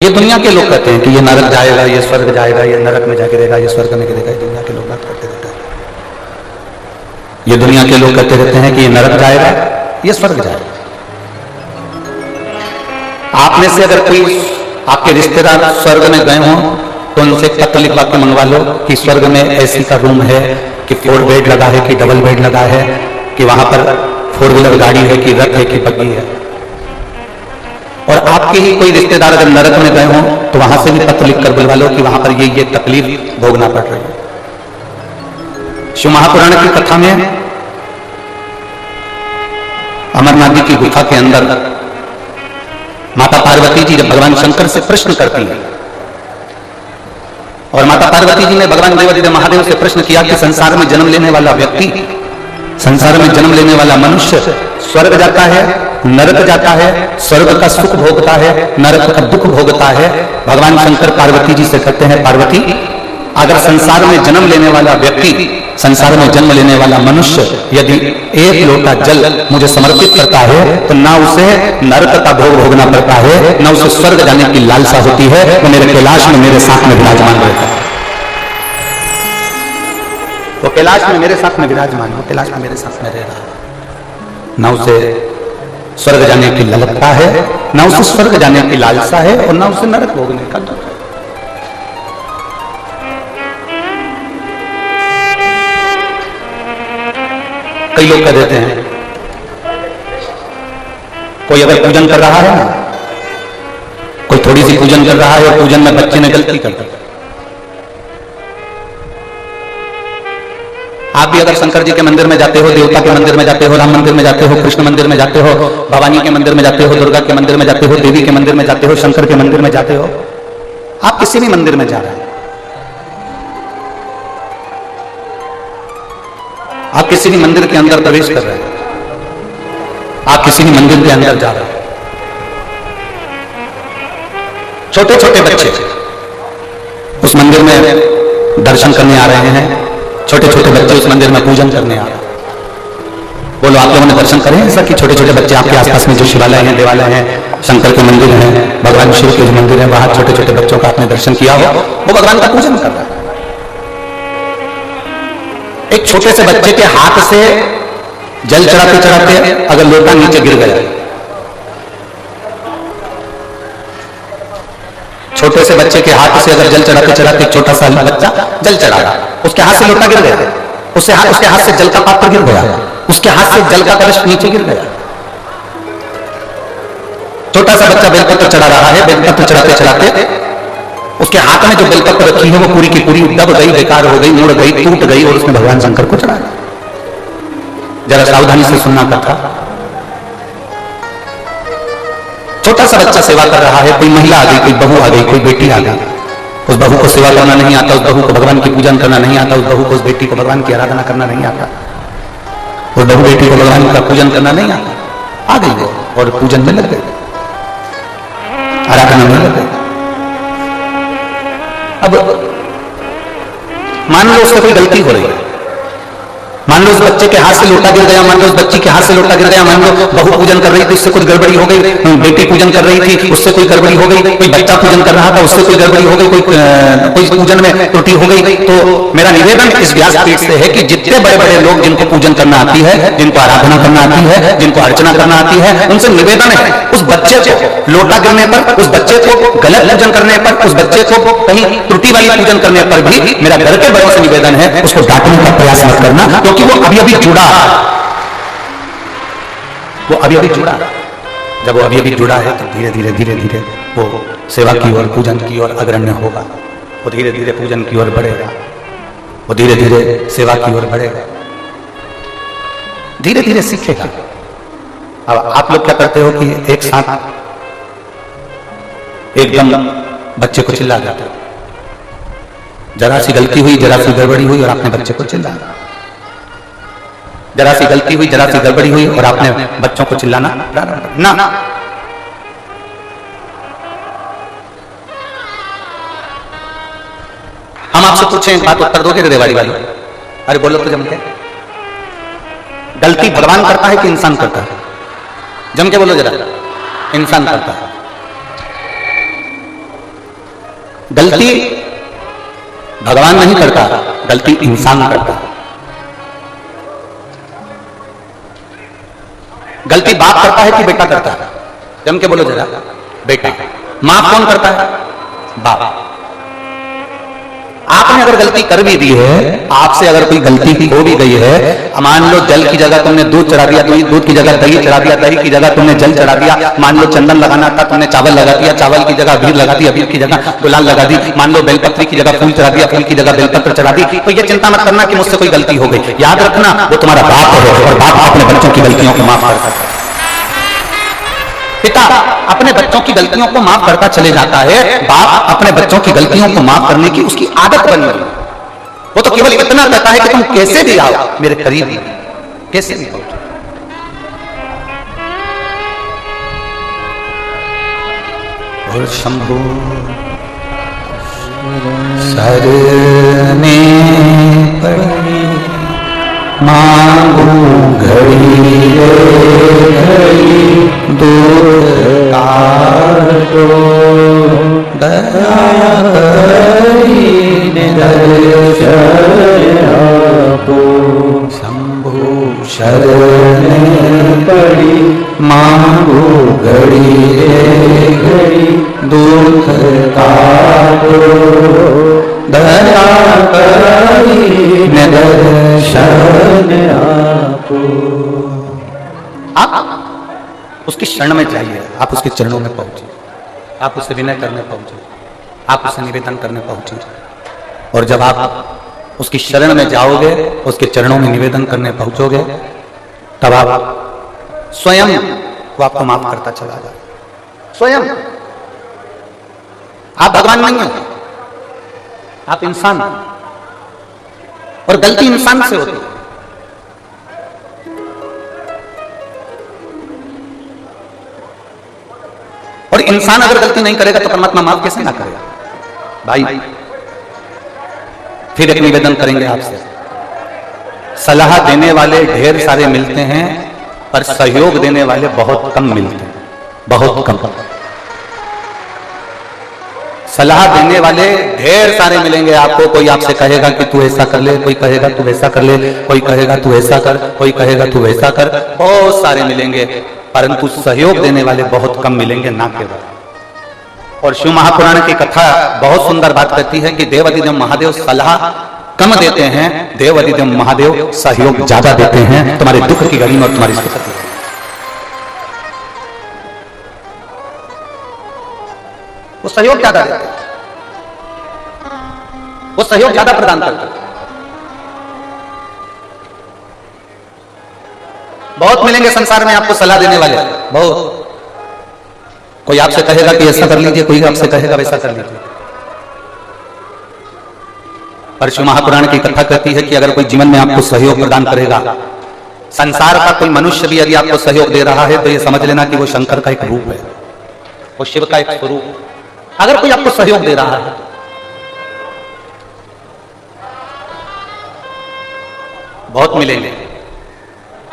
ये दुनिया के लोग कहते हैं कि ये नरक जाएगा, ये स्वर्ग जाएगा, ये नरक में जाके रहेगा, ये स्वर्ग में गिरेगा। ये दुनिया के लोग बात करते रहते हैं। ये दुनिया के लोग कहते रहते हैं कि ये नरक जाएगा, ये स्वर्ग जाएगा। आप में से अगर कोई आपके रिश्तेदार स्वर्ग में गए हों तो उनसे पत्र लिखवा के मंगवा लो कि स्वर्ग में ऐसी का रूम है, कि 4 बेड लगा है, कि डबल बेड लगा है, कि वहां पर 4 व्हीलर गाड़ी है, कि रथ है, कि बग्गी है। और आपके ही कोई रिश्तेदार अगर नरक में गए हों तो वहां से भी पत्र लिखकर बुलवा लो कि वहां पर ये तकलीफ भोगना पड़ रही है। शिव महापुराण की कथा में अमरनाथ जी की गुफा के अंदर माता पार्वती जी जब भगवान शंकर से प्रश्न करती है और माता पार्वती जी ने भगवान देवादिदेव महादेव से प्रश्न किया कि संसार में जन्म लेने वाला व्यक्ति, संसार में जन्म लेने वाला मनुष्य स्वर्ग जाता है, नरक जाता है, स्वर्ग का सुख भोगता है, नरक का दुख भोगता है। भगवान शंकर पार्वती जी से कहते हैं, पार्वती अगर संसार में जन्म लेने वाला व्यक्ति, संसार में जन्म लेने वाला मनुष्य यदि 1 लोटा जल मुझे समर्पित करता है तो ना उसे नरक का भोग भोगना पड़ता है, ना उसे स्वर्ग जाने की लालसा होती है। वो मेरे कैलाश में मेरे साथ में विराजमान रहता है। वो कैलाश में मेरे साथ में विराजमान हो, कैलाश में मेरे साथ में रह रहा है। ना उसे स्वर्ग जाने की ललकता है, ना उसे स्वर्ग जाने की लालसा है, और ना उसे नरक भोगने का दुख है। कई लोग कह देते हैं, कोई अगर पूजन कर रहा है ना, कोई थोड़ी सी पूजन कर रहा है और पूजन में बच्चे ने गलती कर दी, आप भी अगर शंकर जी के मंदिर में जाते हो, देवता के मंदिर में जाते हो, राम मंदिर में जाते हो, कृष्ण मंदिर में जाते हो, भवानी के मंदिर में जाते हो, दुर्गा के मंदिर में जाते हो, देवी के मंदिर में जाते हो, शंकर के मंदिर में जाते हो, आप किसी भी मंदिर में जा रहे हैं, आप किसी भी मंदिर के अंदर प्रवेश कर रहे हैं, आप किसी भी मंदिर के अंदर जा रहे हैं, छोटे छोटे बच्चे उस मंदिर में दर्शन करने आ रहे हैं, छोटे छोटे बच्चे उस मंदिर में पूजन करने आ रहे हैं। बोलो, आप लोगों ने दर्शन करें ऐसा कि छोटे छोटे बच्चे आपके आसपास में जो शिवालय हैं, देवालय हैं, शंकर के मंदिर हैं, भगवान शिव के जो मंदिर हैं, वहां छोटे छोटे बच्चों का आपने दर्शन किया हो, वो भगवान का पूजन कर रहा है। एक छोटे से बच्चे के हाथ से जल चढ़ाते चढ़ाते अगर लोटा नीचे गिर गया, छोटे से बच्चे के हाथ से अगर जल चढ़ाते चढ़ाते छोटा सा बच्चा जल चढ़ाया, उसके हाथ से लोटा गिर गया, उसके हाथ से जल का पात्र गिर गया, उसके हाथ से जल का कलश नीचे गिर गया। छोटा सा बच्चा बेलपत्र चढ़ा रहा है, बेलपत्र चढ़ाते चढ़ाते उसके हाथ में जो बेलपत्र रखी है वो पूरी की पूरी दब गई, बेकार हो गई, मुड़ गई, टूट गई और उसने भगवान शंकर को चढ़ाया। जरा सावधानी से सुनना कथा। छोटा सा बच्चा सेवा कर रहा है, कोई महिला आ गई, कोई बहू आ गई, कोई बेटी आ गई, उस बहू को सेवा करना नहीं आता, उस बहू को भगवान की पूजन करना नहीं आता, उस बहू को, उस बेटी को भगवान की आराधना करना नहीं आता, उस बहू बेटी को भगवान का पूजन करना नहीं आता। आ गई वो और पूजन में लग गई, आराधना में लग गई। अब मान लो उससे कोई गलती हो रही है, मान लो उस बच्चे के हाथ से लोटा गिर गया, मान लो उस बच्ची के हाथ से लोटा गिर गया, मान लो बहू पूजन कर रही थी, उससे कुछ गड़बड़ी हो गई, बेटी पूजन कर रही थी, उससे कोई गड़बड़ी हो गई, कोई बच्चा पूजन कर रहा था, उससे कोई गड़बड़ी हो गई, कोई पूजन में त्रुटि हो गई। तो मेरा निवेदन इस व्यासपीठ से है कि जितने बड़े बड़े लोग जिनको पूजन करना आती है, जिनको आराधना करना आती है, जिनको अर्चना करना आती है, उनसे निवेदन है उस बच्चे को लोटा गिरने पर, उस बच्चे को गलत पूजन करने पर, उस बच्चे को कहीं त्रुटि वाली पूजन करने पर भी मेरा घर के बड़ों से निवेदन है उसको डांटने का प्रयास मत करना, क्योंकि वो अभी अभी जुड़ा, वो अभी अभी जुड़ा। जब वो अभी अभी जुड़ा है तो धीरे धीरे धीरे धीरे वो सेवा की ओर, पूजन की ओर अग्रण्य होगा, वो धीरे धीरे पूजन की ओर बढ़ेगा, वो धीरे धीरे सेवा की ओर बढ़ेगा, धीरे धीरे सीखेगा। अब आप लोग क्या करते हो कि एक साथ एकदम बच्चे को चिल्ला जाते हो, जरा सी गलती हुई, जरा सी गड़बड़ी हुई और आपने बच्चे को चिल्लाया, जरा सी गलती हुई, जरा सी गड़बड़ी हुई और आपने बच्चों को चिल्लाना ना। हम आपसे पूछें एक बात, उत्तर दोगे रेवाड़ी वाली? अरे बोलो तो जम के। गलती भगवान करता है कि इंसान करता है? जम के बोलो जरा। इंसान करता है। गलती भगवान नहीं करता, गलती इंसान करता। गलती बाप करता है कि बेटा करता है? जम के बोलो जरा। बेटा। माफ कौन करता है? बाप। आपने अगर गलती कर भी दी है, आपसे अगर कोई गलती हो भी गई है, मान लो जल की जगह तुमने दूध चढ़ा दिया, दूध की जगह दही चढ़ा दिया, दही की जगह तुमने जल चढ़ा दिया, मान लो चंदन लगाना था तुमने चावल लगा दिया, चावल की जगह अबीर लगा दी, अबीर की जगह गुलाल लगा दी, मान लो बेलपत्री की जगह फूल चढ़ा दिया, फूल की जगह बेलपत्र चढ़ा दी, तो ये चिंता मत करना कि मुझसे कोई गलती हो गई। याद रखना वो तुम्हारा बाप है और बाप अपने बच्चों की गलतियों को माफ कर सकता है। पिता अपने बच्चों की गलतियों को माफ करता चले जाता है, बाप अपने बच्चों की गलतियों को माफ करने की उसकी आदत बन गई। वो तो केवल इतना कहता है कि तुम कैसे भी आओ मेरे करीब, कैसे भी आओ। और शंभु सरने पड़ी मांगू घड़ी घड़ी दूर काटो दया करी शंभु शरणे पड़ी मांगू घड़ी घड़ी दुख काटो दया करी दर्शन आपो। आप उसकी शरण में जाइए, आप उसके चरणों में पहुंचे, आप उससे विनय करने पहुंचे, आप उससे निवेदन करने पहुंचे। और जब आप उसकी शरण में जाओगे, उसके चरणों में निवेदन करने पहुंचोगे, तब आप स्वयं वो आपको माफ करता चला जाए। स्वयं। आप भगवान नहीं हैं, आप इंसान, और गलती इंसान से होती है। और इंसान अगर गलती नहीं करेगा तो परमात्मा माफ कैसे ना करेगा? भाई फिर एक निवेदन करेंगे आपसे, सलाह देने वाले ढेर सारे मिलते हैं पर सहयोग देने वाले बहुत कम मिलते हैं, बहुत कम। सलाह देने वाले ढेर सारे मिलेंगे आपको, कोई आपसे कहेगा कि तू ऐसा कर ले, कोई कहेगा तू वैसा कर ले, कोई कहेगा तू ऐसा कर, कोई कहेगा तू वैसा कर, बहुत सारे मिलेंगे, परंतु सहयोग देने वाले बहुत कम मिलेंगे, ना केवल। और शिव महापुराण की कथा बहुत सुंदर बात करती है कि देवाधिदेव महादेव सलाह कम देते हैं, देवाधिदेव महादेव सहयोग ज्यादा देते हैं तुम्हारे दुख की घड़ी में और तुम्हारी सुख की घड़ी में। वो सहयोग ज्यादा देते हैं, वो सहयोग ज्यादा प्रदान करते हैं। बहुत मिलेंगे संसार में आपको सलाह देने वाले, बहुत। कोई आपसे कहेगा कि ऐसा कर लीजिए, कोई आपसे कहेगा वैसा कर लीजिए। पर शिव महापुराण की कथा कहती है कि अगर कोई जीवन में आपको सहयोग प्रदान करेगा, संसार का कोई मनुष्य भी यदि आपको सहयोग दे रहा है, तो ये समझ लेना कि वो शंकर का एक रूप है, वो शिव का एक स्वरूप। अगर कोई आपको सहयोग दे रहा है, बहुत मिलेंगे।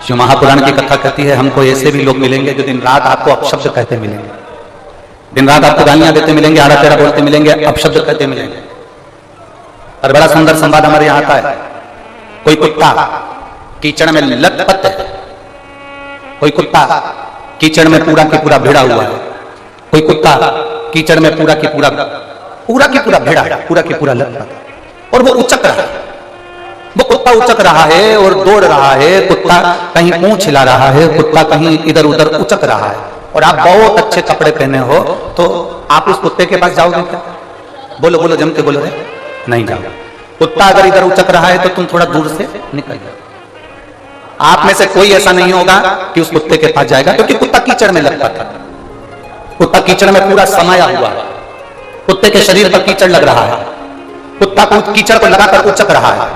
शिव महापुराण की कथा कहती है हमको ऐसे भी लोग मिलेंगे जो दिन रात आपको अपशब्द कहते मिलेंगे, दिन रात आपको गालियां देते मिलेंगे, आड़ा टेढ़ा बोलते मिलेंगे, अपशब्द कहते मिलेंगे। और बड़ा सुंदर संवाद हमारे यहां आता है, कोई कुत्ता कीचड़ में लटपट है, कोई कुत्ता कीचड़ में पूरा की पूरा भिड़ा हुआ है, कोई कुत्ता कीचड़ में पूरा की पूरा भिड़ा, पूरा की पूरा लटपट, और वो उचक रहा है, वो कुत्ता उचक रहा है और दौड़ रहा है, कुत्ता कहीं पूंछ हिला रहा है, कुत्ता कहीं इधर उधर उचक रहा है, और आप बहुत अच्छे कपड़े पहने हो, तो आप उस कुत्ते के पास जाओगे क्या? बोलो बोलो, जम के बोलो रे, नहीं जाओगे। कुत्ता अगर इधर उचक रहा है तो तुम थोड़ा दूर से निकल जाओ। आप में से कोई ऐसा नहीं होगा कि उस कुत्ते के पास जाएगा, क्योंकि कुत्ता कीचड़ में लगता था, कुत्ता कीचड़ में पूरा समाया हुआ है, कुत्ते के शरीर पर कीचड़ लग रहा है, कुत्ता कीचड़ को लगाकर उचक रहा है,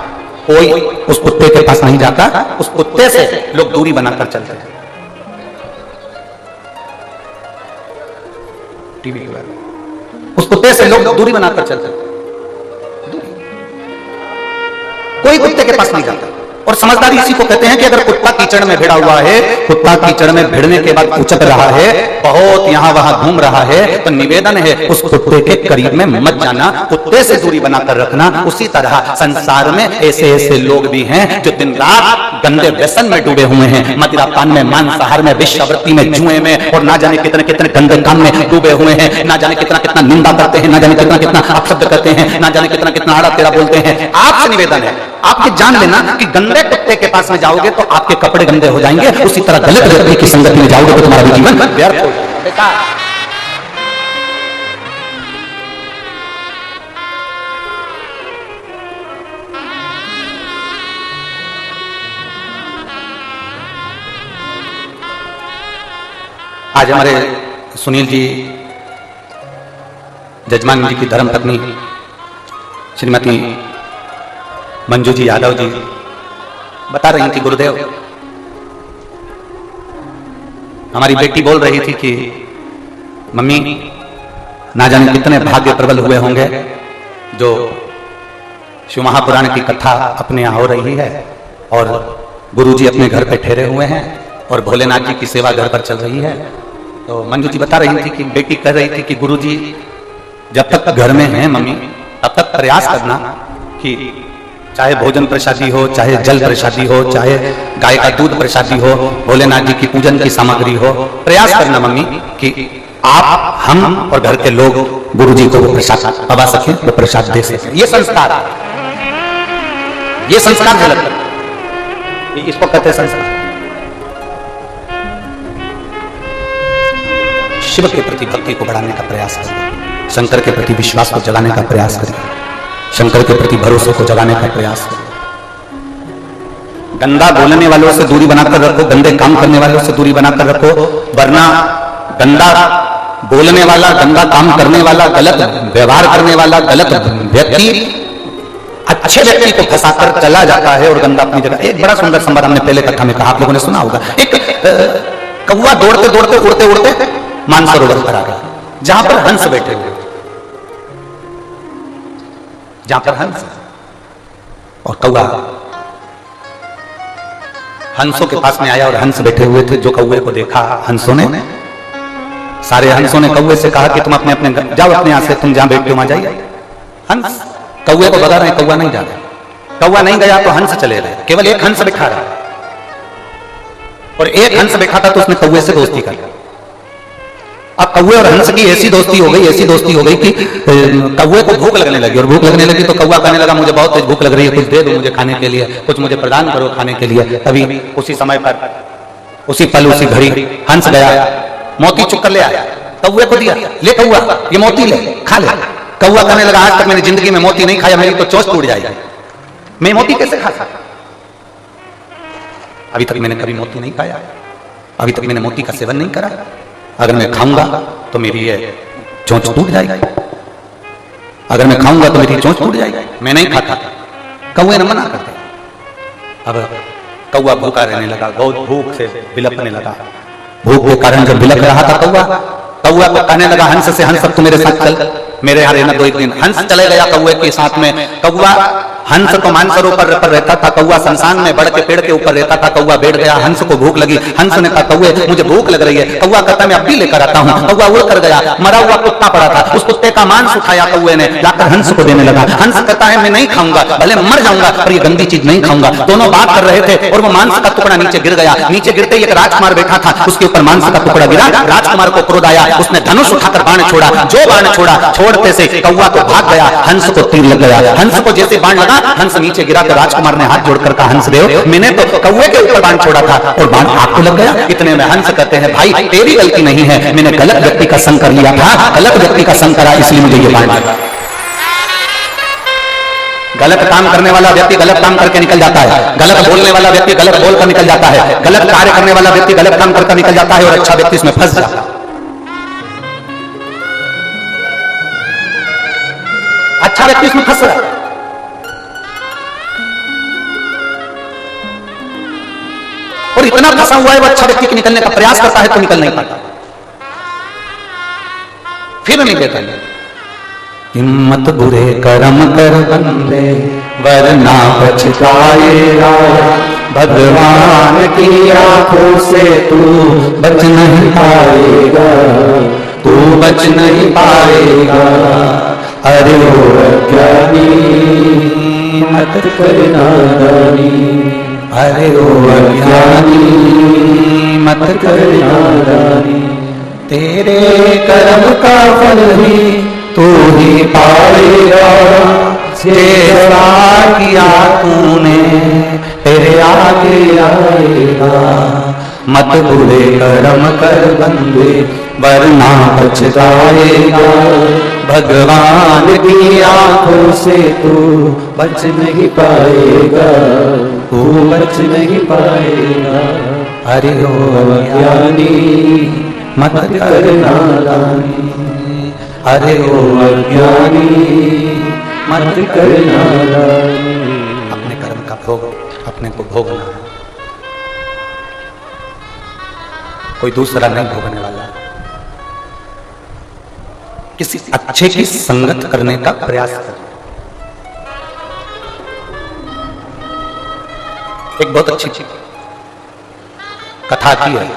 कोई उस कुत्ते के पास नहीं जाता, उस कुत्ते से लोग दूरी बनाकर चलते हैं। टीवी के बारे, उस कुत्ते से लोग दूरी बनाकर चलते हैं, कोई कुत्ते के पास नहीं जाता। और समझदारी इसी को कहते हैं कि अगर कुत्ता कीचड़ में भिड़ा हुआ है, कुत्ता कीचड़ में भिड़ने के बाद उचक रहा है, बहुत यहां वहां घूम रहा है, तो निवेदन है उस कुत्ते के करीब में मत जाना, कुत्ते से दूरी बनाकर रखना। उसी तरह संसार में ऐसे ऐसे लोग भी हैं जो दिन रात गंदे व्यसन में डूबे हुए हैं, मदिरापान में, मांसाहार में, वेश्यावृत्ति में, जुए में, और ना जाने कितने कितने गंदे काम में डूबे हुए हैं, ना जाने कितना कितना निंदा करते हैं, ना जाने कितना कितना अपशब्द करते हैं, ना जाने कितना कितना आड़ा तेरा बोलते हैं। आपसे निवेदन है, आप ये जान लेना कि गंदे कुत्ते के पास में जाओगे तो आपके कपड़े गंदे हो जाएंगे, उसी तरह गलत व्यक्ति की संगत में जाओगे तो तुम्हारा जीवन व्यर्थ हो जाएगा, बेकार। आज हमारे सुनील जी, जजमान जी की धर्मपत्नी श्रीमती मंजू जी यादव जी बता रही थी, गुरुदेव हमारी बेटी बोल रही थी कि मम्मी ना जाने कितने भाग्य प्रबल हुए होंगे जो शिव महापुराण की कथा अपने यहाँ हो रही है और गुरुजी अपने घर पे ठहरे हुए हैं और भोलेनाथ जी की सेवा घर पर चल रही है। तो मंजू जी बता रही थी कि बेटी कह रही थी कि गुरुजी जब तक घर में हैं मम्मी तब तक प्रयास करना कि चाहे भोजन प्रसादी हो, चाहे जल प्रसादी हो, चाहे गाय का दूध प्रसादी हो, भोलेनाथ जी की पूजन की सामग्री हो, प्रयास करना मम्मी कि आप, हम और घर के लोग गुरु जी को वो प्रसाद पवा सकें, वो प्रसाद दे सकें। ये संस्कार, ये संस्कार झलक, इसको कहते हैं संस्कार। शिव के प्रति भक्ति को बढ़ाने का प्रयास करें, शंकर के प्रति विश्वास को जगाने का प्रयास करें, शंकर के प्रति भरोसे को जगाने का प्रयास करें। गंदा बोलने वालों से दूरी बनाकर रखो, गंदे काम करने वालों से दूरी बनाकर रखो, वरना गंदा बोलने वाला, गंदा काम करने वाला, गलत व्यवहार करने वाला, गलत व्यक्ति अच्छे व्यक्ति को फंसाकर चला जाता है और गंदा अपनी जगह। एक बड़ा सुंदर संवाद हमने पहले कथा में कहा, आप लोगों ने सुना होगा। एक कौवा दौड़ते दौड़ते उड़ते उड़ते मानसरोवर पर आ गया, जहां पर हंस बैठे हुए, जहां पर हंस और कौवा हंसों के पास में आया और हंस बैठे हुए थे। जो कौवे को देखा हंसों ने, सारे हंसों ने कौवे से कहा कि तुम अपने अपने जाओ, अपने यहां से तुम जहां बैठते हो वहां जाइए। हंस कौवे को बता रहे हैं, कौवा नहीं जा रहा। कौवा नहीं गया तो हंस चले गए, केवल एक हंस बैठा रहा और एक हंस बैठा था तो उसने कौवे से दोस्ती कर ली। अब कौवे और हंस की ऐसी दोस्ती हो गई, ऐसी दोस्ती हो गई कि कौवे को भूख लगने लगी और भूख लगने लगी तो कौवा कहने लगा मुझे बहुत भूख लग रही है, कुछ दे दो मुझे खाने के लिए, कुछ मुझे प्रदान करो खाने के लिए। तभी उसी समय पर, उसी पल, उसी घड़ी हंस गया, मोती चुक कर ले आया, कौवे को दिया, ले कौवा ये मोती ले, खा ले। कौवा कहने लगा आज तक मैंने जिंदगी में मोती नहीं खाया, मेरी तो चोंच टूट जाएगी, मैं मोती कैसे खा सकता? अभी तक मैंने कभी मोती नहीं खाया, अभी तक मैंने मोती का सेवन नहीं करा, अगर मैं खाऊंगा तो मेरी ये चोंच टूट जाएगी, अगर मैं खाऊंगा तो मेरी चोंच टूट जाएगी, मैं नहीं खाता। कौवे ने मना कर दिया। अब कौवा भूखा रहने लगा, बहुत भूख से बिलखने लगा। भूख के कारण जब बिलख रहा था कौवा को कहने लगा हंस से, हंस अब तू मेरे साथ चल, मेरे यहाँ रहना 2 दिन। हंस चले गया कौवे के साथ में। कौवा, हंस तो मानसरोवर पर रहता था, कौवा शमशान में बड़ के पेड़ के ऊपर रहता था। कौवा बैठ गया, हंस को भूख लगी। हंस ने कहा कौवे मुझे भूख लग रही है। कौवा कहता मैं अभी लेकर आता हूँ। कौवा उड़ कर गया, मरा हुआ कुत्ता पड़ा था, उस कुत्ते का मांस उठाया कौवे ने, लाकर हंस को देने लगा। हंस कहता है मैं नहीं खाऊंगा, भले मर जाऊंगा पर ये गंदी चीज नहीं खाऊंगा। दोनों बात कर रहे थे और वो मांस का टुकड़ा नीचे गिर गया। नीचे गिरते ही एक राजकुमार बैठा था, उसके ऊपर मांस का टुकड़ा गिरा। राजकुमार को क्रोध आया, उसने धनुष उठाकर बाण छोड़ा। जो बाण छोड़ा, छोड़ते से कौवा तो भाग गया, हंस को तीर लग गया। हंस को जैसे बाण लगा, हंस नीचे गिरा तो राजकुमार ने हाथ जोड़कर कहा हंस देव मैंने तो कौवे के ऊपर बाण छोड़ा था और बाण आपको लग गया। इतने में हंस कहते हैं भाई तेरी गलती नहीं है, मैंने गलत व्यक्ति का संग कर लिया था, गलत व्यक्ति का संग करा इसलिए मुझे ये बाण लगा। गलत काम करने वाला व्यक्ति गलत काम करके निकल जाता है, गलत बोलने वाला व्यक्ति गलत बोलकर निकल जाता है, गलत कार्य करने वाला व्यक्ति गलत काम करके निकल जाता है और अच्छा व्यक्ति इसमें फंस जाता है। अच्छा व्यक्ति इसमें फंस रहा है। और इतना फंसा हुआ है वो अच्छा व्यक्ति के निकलने का प्रयास करता है तो निकल नहीं पाता, फिर नहीं देता। हिम्मत बुरे कर्म कर बंदे वरना पछताएगा। भगवान की आंखों से तू बच नहीं पाएगा, तू बच नहीं पाएगा। अरे ओ अज्ञानी मत करना नादानी, अरे ओ अज्ञानी मत करना नादानी। तेरे कर्म का फल ही तू ही पाएगा, जैसा किया तूने तेरे आगे आएगा। मत बुरे कर्म कर बंदे वरना पछताएगा। भगवान की आंखों से तू बच नहीं पाएगा, तू बच नहीं पाएगा। अरे ओ अज्ञानी मत करना नादानी, अरे ओ अज्ञानी मत करना नादानी। अपने कर्म का भोग अपने को भोगना है, कोई दूसरा नहीं भोगने वाला। किसी अच्छे की संगत करने का प्रयास कर। एक बहुत अच्छी कथा की है,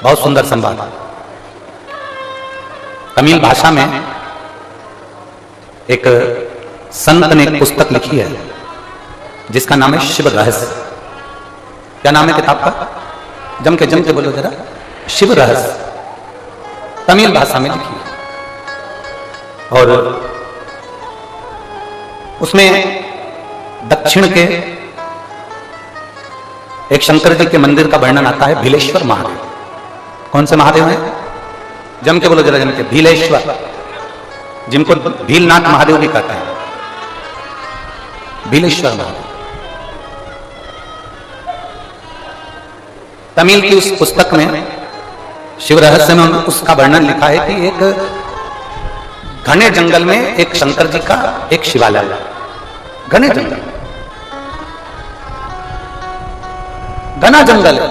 बहुत सुंदर संवाद। तमिल भाषा में एक संत ने एक पुस्तक लिखी है जिसका नाम है शिव रहस्य। क्या नाम है किताब का? जम के बोलो जरा। शिव रहस्य, तमिल भाषा में लिखी है। और उसमें दक्षिण के एक शंकर जी के मंदिर का वर्णन आता है, भीलेश्वर महादेव। कौन से महादेव हैं? जम के बोलो जरा, जम के। भीलेश्वर, जिनको भीलनाथ महादेव भी कहते हैं, भीलेश्वर महादेव। तमिल की उस पुस्तक में शिव रहस्य में उसका वर्णन लिखा है कि एक घने जंगल में एक शंकर जी का एक शिवालय, घने जंगल, घना जंगल है।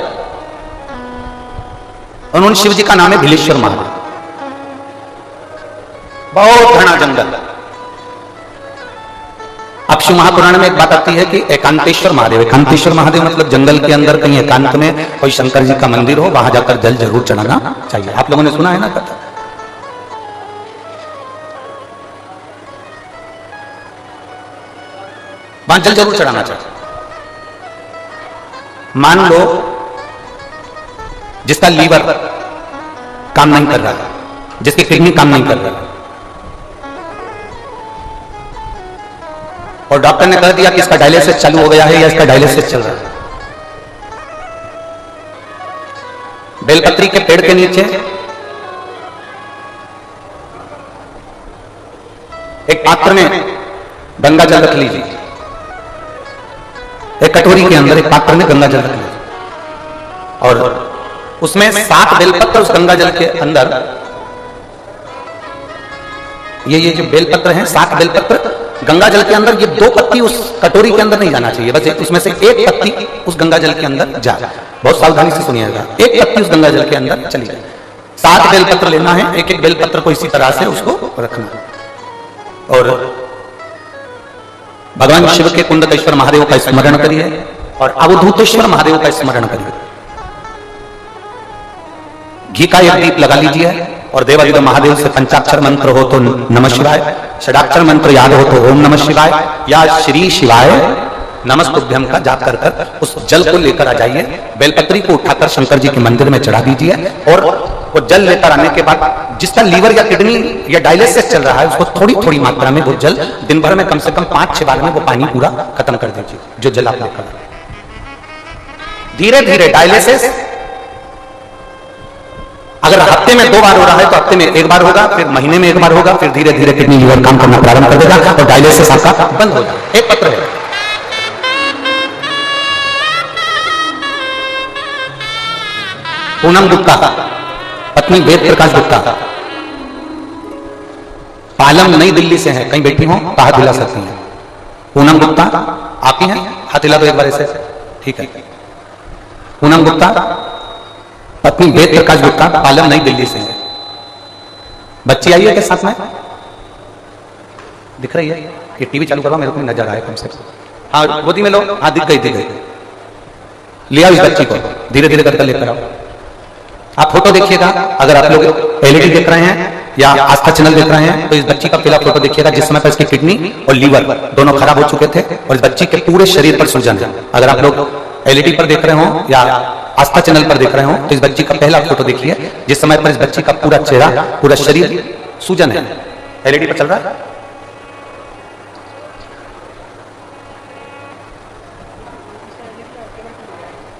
उन्होंने शिव जी का नाम है भीलेश्वर महादेव। बहुत घना जंगल। अब शिव महापुराण में एक बात आती है कि एकांतेश्वर महादेव, एकांतेश्वर महादेव मतलब जंगल के अंदर कहीं एकांत में कोई शंकर जी का मंदिर हो, वहां जाकर जल जरूर चढ़ाना चाहिए। आप लोगों ने सुना है ना कथा? वहां जल जरूर चढ़ाना चाहिए। मान लो जिसका लीवर काम नहीं कर रहा है, जिसकी किडनी काम नहीं कर रहा है, और डॉक्टर ने कह दिया कि इसका डायलिसिस चालू हो गया है या इसका डायलिसिस चल रहा है। बेलपत्री के पेड़ के नीचे एक पात्र में गंगा जल रख लीजिए, एक कटोरी के अंदर एक पात्र में गंगा जल रख लीजिए, और उसमें 7 बेलपत्र उस गंगा जल के अंदर, ये जो बेलपत्र हैं 7 बेलपत्र गंगा जल के अंदर, ये 2 पत्ती उस कटोरी के अंदर नहीं जाना चाहिए, बस उसमें से एक पत्ती उस गंगा जल के अंदर जाए। बहुत सावधानी से सुनिएगा, एक पत्ती उस गंगा जल के अंदर चली जाए। 7 बेलपत्र लेना है, एक एक बेलपत्र को इसी तरह से उसको रखना, और भगवान शिव के कुंडकेश्वर महादेव का स्मरण करिए और अवधूतेश्वर महादेव का स्मरण करिए। घी का एक दीप लगा लीजिए और देवाधिदेव महादेव से पंचाक्षर मंत्र हो तो नमः शिवाय, षडाक्षर मंत्र याद हो तो ओम नमः शिवाय या श्री शिवाय नमस्तुभ्यम का जाप कर कर उस जल को लेकर आ जाइए। बेलपत्री को उठाकर शंकर जी के मंदिर में चढ़ा दीजिए, और वो जल लेकर आने के बाद जिसका लीवर या किडनी या डायलिसिस चल रहा है उसको थोड़ी थोड़ी मात्रा में वो जल दिन भर में कम से कम 5-6 बार में वो पानी पूरा खत्म कर दीजिए, जो जल आप लेकर। धीरे धीरे डायलिसिस अगर हफ्ते में 2 बार हो रहा है तो हफ्ते में 1 बार होगा, फिर महीने में 1 बार होगा, फिर धीरे धीरे किडनी लीवर काम करना प्रारंभ कर देगा और डायलिसिस आपका बंद हो जाएगा। एक पत्र है, पूनम गुप्ता, पत्नी वेद प्रकाश गुप्ता, पालम नई दिल्ली से है, कहीं बैठी हो तो हाथ हिला सकती हैं। पूनम गुप्ता आप ही हैं? हाथ हिला दो एक बार ऐसे, ठीक है। पूनम गुप्ता पत्नी वेद प्रकाश गुप्ता, पालम नई दिल्ली से है। बच्ची आई है के साथ में दिख रही है? ये टीवी चालू करवा, मेरे को नजर आए कम से कम। हाँ गोदी में लो, हाँ दिख गई। लिया इस बच्ची को, धीरे धीरे करके लेकर आओ। आप फोटो देखिएगा, अगर आप लोग एलईडी देख रहे हैं या आस्था चैनल देख रहे हैं तो इस बच्ची का पहला फोटो देखिएगा जिस समय पर इसकी किडनी और लीवर दोनों खराब हो चुके थे और इस बच्ची के पूरे शरीर पर सूजन है। अगर आप लोग एलईडी पर देख रहे हो या आस्था चैनल पर देख रहे हो तो इस बच्ची का पहला फोटो देखिए जिस समय पर इस बच्ची का पूरा चेहरा, पूरा शरीर सूजन है। एलईडी पर चल रहा है।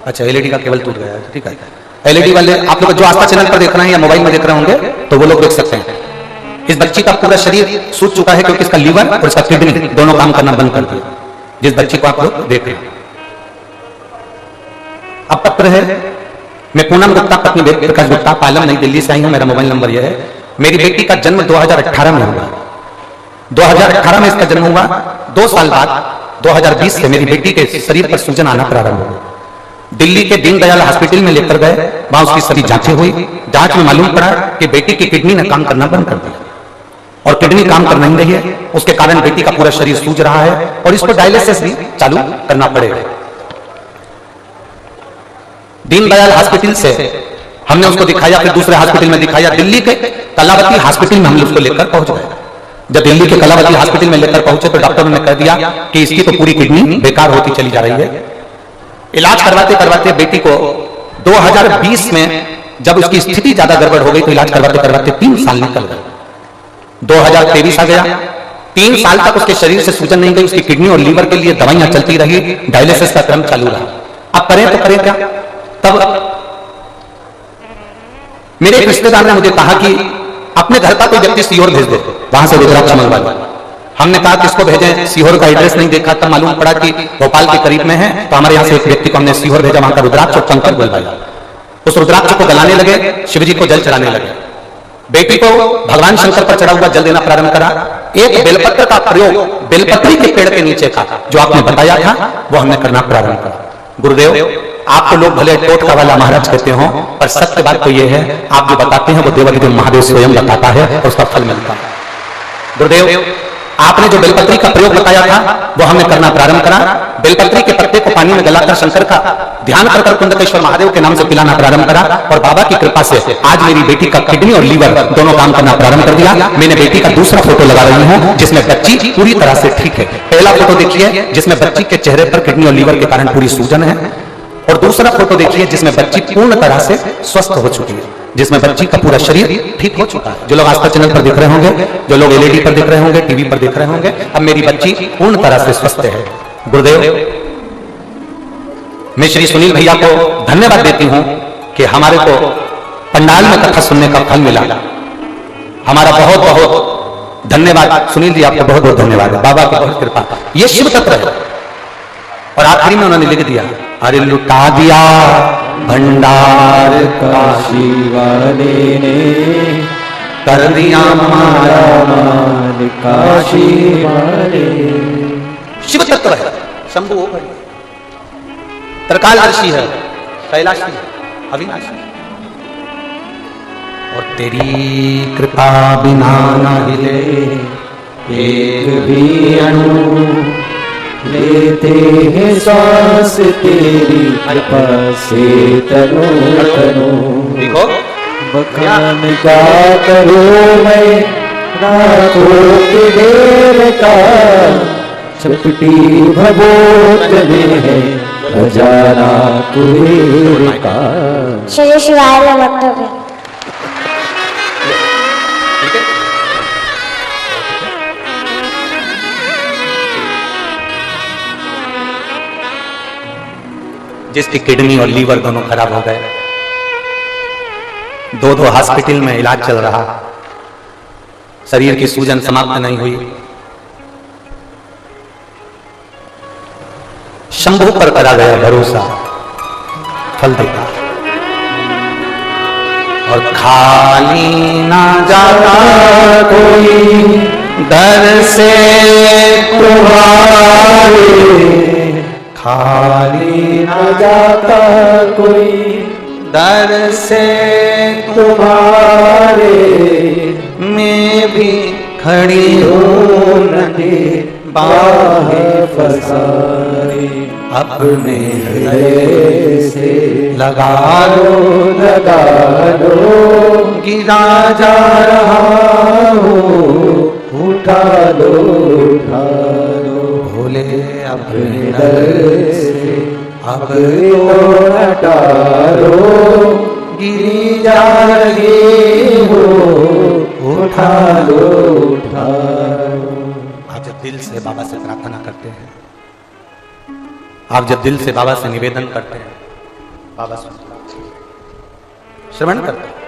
अच्छा, एलईडी का केबल टूट गया है, ठीक है। एलईडी वाले आप लोग जो आस्था चैनल पर देख रहे हैं या मोबाइल में देख रहे होंगे तो वो लोग देख सकते हैं इस बच्ची का पूरा शरीर सूज चुका है क्योंकि इसका लीवर और इसका किडनी दोनों काम करना बंद कर दिया। जिस बच्ची को आप लोग देख रहे हैं। अब पत्र है, मैं पूनम गुप्ता पत्नी वेद प्रकाश गुप्ता, पालम नई दिल्ली से आई हूं। मेरा मोबाइल नंबर यह है। मेरी बेटी का जन्म 2018 में हुआ। 2018 में इसका जन्म हुआ। 2 साल बाद 2020 से मेरी बेटी के शरीर पर सूजन आना प्रारंभ हुआ। दिल्ली के दीनदयाल हॉस्पिटल में लेकर गए, वहां उसकी सभी जांचें हुई। जांच में मालूम पड़ा कि बेटी की किडनी ने काम करना बंद कर दिया और किडनी काम कर नहीं रही है। उसके कारण बेटी का पूरा शरीर सूज रहा है और इसको डायलिसिस भी चालू करना पड़ेगा। दीनदयाल हॉस्पिटल से हमने उसको दिखाया, फिर दूसरे हॉस्पिटल में दिखाया। दिल्ली के कलावती हॉस्पिटल में हम उसको लेकर पहुंच गए। जब दिल्ली के कलावती हॉस्पिटल में लेकर पहुंचे तो डॉक्टरों ने कह दिया कि इसकी तो पूरी किडनी बेकार होती चली जा रही है। इलाज करवाते करवाते बेटी को 2020 में जब उसकी स्थिति ज्यादा गड़बड़ हो गई तो इलाज करवाते करवाते 3 साल निकल गए। 2023 आ गया। 3 साल तक उसके शरीर से सूजन नहीं गई। उसकी किडनी और लीवर के लिए दवाइयां चलती रही, डायलिसिस का क्रम चालू रहा। अब करें तो करें क्या? तब मेरे एक रिश्तेदार ने मुझे कहा कि अपने घर का कोई व्यक्ति सीहोर भेज दे, वहां से रुद्राक्ष मंगवा लो। हमने कहा किसको भेजें? सीहोर का एड्रेस नहीं देखा, तब मालूम पड़ा कि भोपाल के करीब में है। तो हमारे यहाँ से एक व्यक्ति को हमने सीहोर भेजा, वहां का रुद्राक्ष और कंकर बुलवाया। उस रुद्राक्ष को गलाने लगे, शिवजी को जल चढ़ाने लगे। बेटी को भगवान शंकर पर चढ़ा हुआ जल देना प्रारंभ करा। एक बेलपत्र का प्रयोग बेलपत्री के पेड़ के नीचे का जो आपने बताया था वो हमने करना प्रारंभ करा। गुरुदेव, आपको लोग भले टोटका वाला महाराज कहते हो, पर सत्य बात तो ये है आप जो बताते हैं वो देवाधिदेव महादेव स्वयं बताता है और उसका फल मिलता है। गुरुदेव, आपने जो बेलपत्री का प्रयोग बताया था वो हमने करना प्रारंभ करा। बेलपत्री के पत्ते को पानी में गलाकर शंकर का ध्यान कर कुंडकेश्वर महादेव के नाम से पिलाना प्रारंभ करा और बाबा की कृपा से आज मेरी बेटी का किडनी और लीवर दोनों काम करना प्रारंभ कर दिया। मैंने बेटी का दूसरा फोटो लगा रही हूँ जिसमें बच्ची पूरी तरह से ठीक है। पहला फोटो देखिए जिसमें बच्ची के चेहरे पर किडनी और लीवर के कारण पूरी सूजन है और दूसरा फोटो देखिए जिसमें बच्ची पूर्ण तरह से स्वस्थ हो चुकी है, जिसमें बच्ची का पूरा शरीर ठीक हो चुका है। जो लोग आस्था चैनल पर देख रहे होंगे, जो लोग एलईडी पर देख रहे होंगे, टीवी पर देख रहे होंगे, अब मेरी बच्ची पूर्ण तरह से स्वस्थ है। गुरुदेव, मैं श्री सुनील भैया को धन्यवाद देती हूं कि हमारे को पंडाल में कथा सुनने का फल मिला। हमारा बहुत बहुत धन्यवाद सुनील जी, आपको बहुत बहुत धन्यवाद है। बाबा की बहुत कृपा। ये शिव तत्व है। और आखिरी में उन्होंने लिख दिया, अरे लुटा दिया भंडार काशी वाले ने, कर दिया हमारा माल काशी वाले। शिव तत्व है, शंभु हो गए, त्रिकालदर्शी है, कैलाशी है, अविनाशी। और तेरी कृपा बिना न हिले एक भी अणु, लेते हैं सांस तेरी कृपा से तनो तनो। देखो बखान क्या करूं मैं रातों के ढेर का, छपटी भगोत में है खजाना कुबेर का। श्री शिवाय नमः। जिसकी किडनी और लीवर दोनों खराब हो गए, 2 हॉस्पिटल में इलाज चल रहा, शरीर की सूजन समाप्त नहीं हुई, शंभू पर करा गया भरोसा फल देगा। और खाली ना जाता कोई दर से तुम्हारे, खाली न जाता कोई दर से तुम्हारे, मैं भी हरि नदी बाहे फसाए अपने हृदय से लगा लगा लो गिरा जा रहा हो उठा लो भोले अपने दर से अब तो हटा लो गिरी जा रही हो उठा लो आप जब दिल से बाबा से प्रार्थना करते हैं, आप जब दिल से बाबा से निवेदन करते हैं, बाबा श्रवण करते हैं।